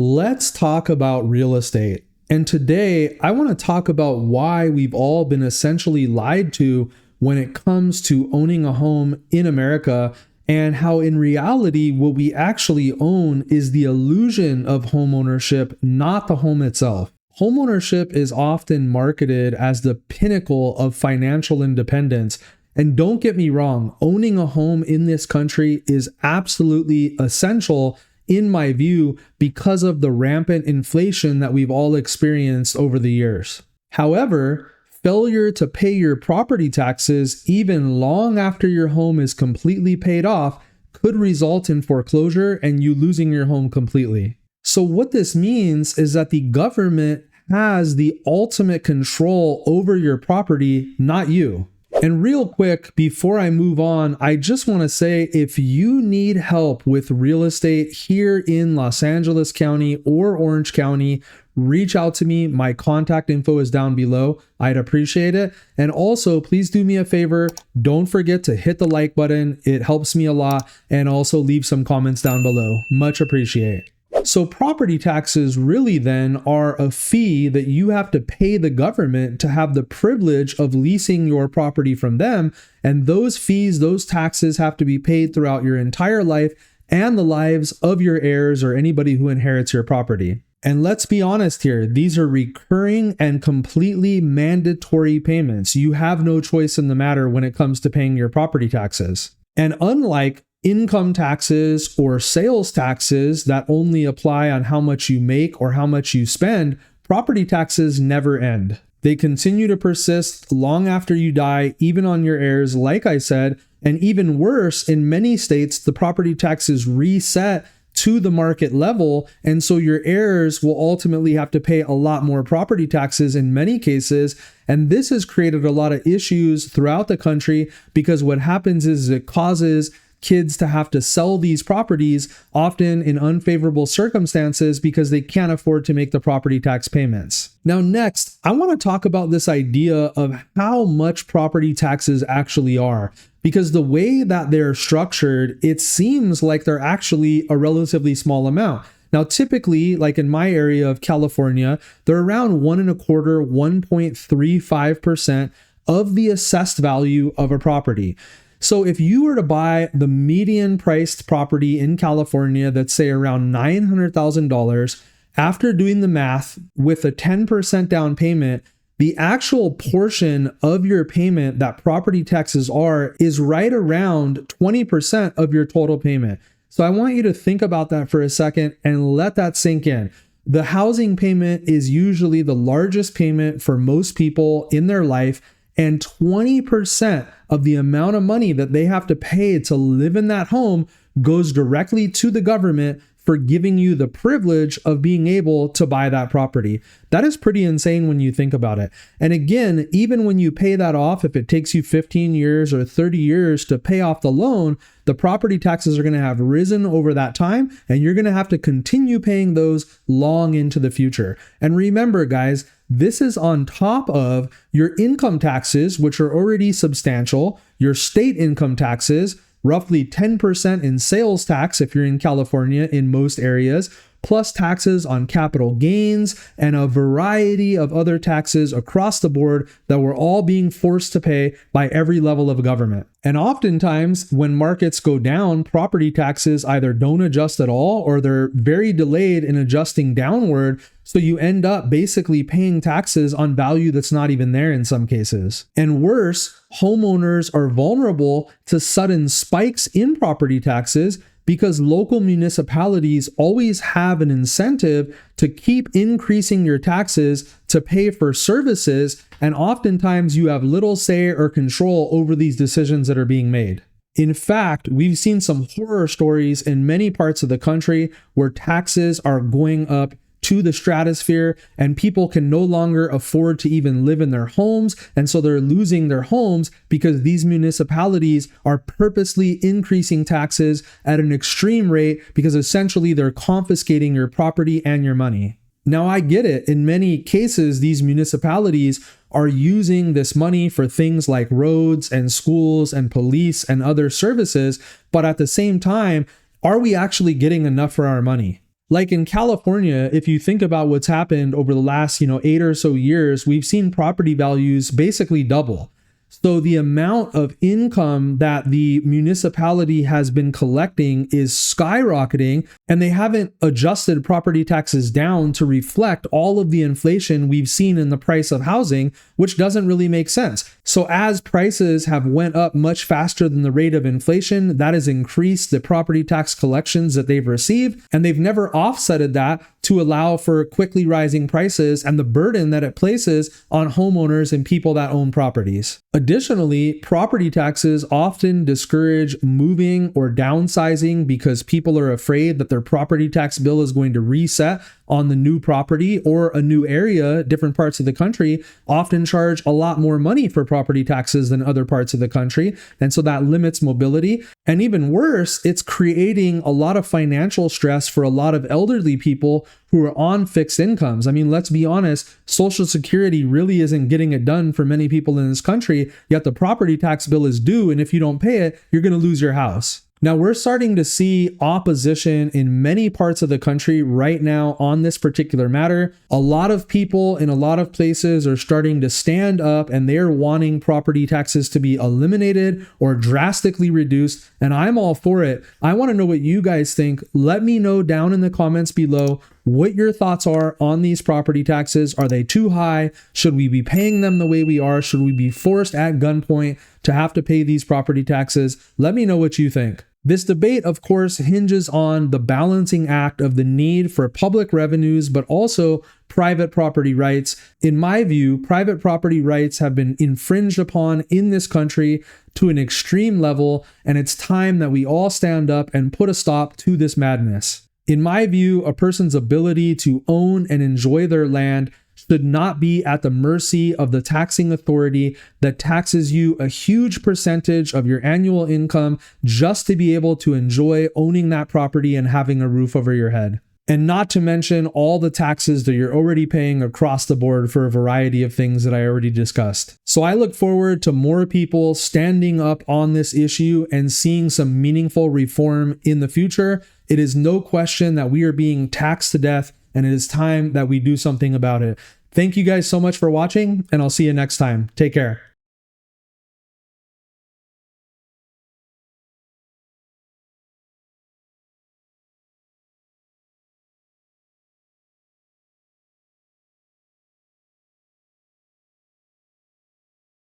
Let's talk about real estate. And today, I want to talk about why we've all been essentially lied to when it comes to owning a home in America, and how in reality, what we actually own is the illusion of homeownership, not the home itself. Homeownership is often marketed as the pinnacle of financial independence. And don't get me wrong, owning a home in this country is absolutely essential in my view, because of the rampant inflation that we've all experienced over the years. However, failure to pay your property taxes even long after your home is completely paid off could result in foreclosure and you losing your home completely. So what this means is that the government has the ultimate control over your property, not you. And real quick, before I move on, I just want to say if you need help with real estate here in Los Angeles County or Orange County, reach out to me. My contact info is down below. I'd appreciate it. And also, please do me a favor. Don't forget to hit the like button. It helps me a lot. And also leave some comments down below. Much appreciate. So property taxes really then are a fee that you have to pay the government to have the privilege of leasing your property from them. And those fees, those taxes have to be paid throughout your entire life and the lives of your heirs or anybody who inherits your property. And let's be honest here, these are recurring and completely mandatory payments. You have no choice in the matter when it comes to paying your property taxes. And unlike income taxes or sales taxes that only apply on how much you make or how much you spend, property taxes never end. They continue to persist long after you die, even on your heirs, like I said, and even worse, in many states, the property taxes reset to the market level, and so your heirs will ultimately have to pay a lot more property taxes in many cases, and this has created a lot of issues throughout the country because what happens is it causes kids to have to sell these properties, often in unfavorable circumstances because they can't afford to make the property tax payments. Now, next, I want to talk about this idea of how much property taxes actually are, because the way that they're structured, it seems like they're actually a relatively small amount. Now, typically, like in my area of California, they're around 1.25%, 1.35% of the assessed value of a property. So if you were to buy the median priced property in California that's say around $900,000, after doing the math with a 10% down payment, the actual portion of your payment that property taxes are is right around 20% of your total payment. So I want you to think about that for a second and let that sink in. The housing payment is usually the largest payment for most people in their life, and 20% of the amount of money that they have to pay to live in that home goes directly to the government for giving you the privilege of being able to buy that property. That is pretty insane when you think about it. And again, even when you pay that off, if it takes you 15 years or 30 years to pay off the loan, the property taxes are going to have risen over that time, and you're going to have to continue paying those long into the future. And remember, guys, this is on top of your income taxes, which are already substantial, your state income taxes, roughly 10% in sales tax if you're in California in most areas, plus taxes on capital gains and a variety of other taxes across the board that we're all being forced to pay by every level of government. And oftentimes when markets go down, property taxes either don't adjust at all or they're very delayed in adjusting downward. So you end up basically paying taxes on value that's not even there in some cases. And worse, homeowners are vulnerable to sudden spikes in property taxes because local municipalities always have an incentive to keep increasing your taxes to pay for services, and oftentimes you have little say or control over these decisions that are being made. In fact, we've seen some horror stories in many parts of the country where taxes are going up to the stratosphere and people can no longer afford to even live in their homes, and so they're losing their homes because these municipalities are purposely increasing taxes at an extreme rate because essentially they're confiscating your property and your money. Now, I get it. In many cases, these municipalities are using this money for things like roads and schools and police and other services, but at the same time, are we actually getting enough for our money? Like in California, if you think about what's happened over the last, 8 or so years, we've seen property values basically double. So the amount of income that the municipality has been collecting is skyrocketing, and they haven't adjusted property taxes down to reflect all of the inflation we've seen in the price of housing, which doesn't really make sense. So as prices have went up much faster than the rate of inflation, that has increased the property tax collections that they've received, and they've never offsetted that to allow for quickly rising prices and the burden that it places on homeowners and people that own properties. Additionally, property taxes often discourage moving or downsizing because people are afraid that their property tax bill is going to reset on the new property, or a new area. Different parts of the country often charge a lot more money for property taxes than other parts of the country. And so that limits mobility. And even worse, it's creating a lot of financial stress for a lot of elderly people who are on fixed incomes. I mean, let's be honest, Social Security really isn't getting it done for many people in this country, yet the property tax bill is due. And if you don't pay it, you're going to lose your house. Now, we're starting to see opposition in many parts of the country right now on this particular matter. A lot of people in a lot of places are starting to stand up, and they're wanting property taxes to be eliminated or drastically reduced, and I'm all for it. I want to know what you guys think. Let me know down in the comments below what your thoughts are on these property taxes. Are they too high? Should we be paying them the way we are? Should we be forced at gunpoint to have to pay these property taxes? Let me know what you think. This debate, of course, hinges on the balancing act of the need for public revenues, but also private property rights. In my view, private property rights have been infringed upon in this country to an extreme level, and it's time that we all stand up and put a stop to this madness. In my view, a person's ability to own and enjoy their land should not be at the mercy of the taxing authority that taxes you a huge percentage of your annual income just to be able to enjoy owning that property and having a roof over your head. And not to mention all the taxes that you're already paying across the board for a variety of things that I already discussed. So I look forward to more people standing up on this issue and seeing some meaningful reform in the future. It is no question that we are being taxed to death, and it is time that we do something about it. Thank you guys so much for watching, and I'll see you next time. Take care.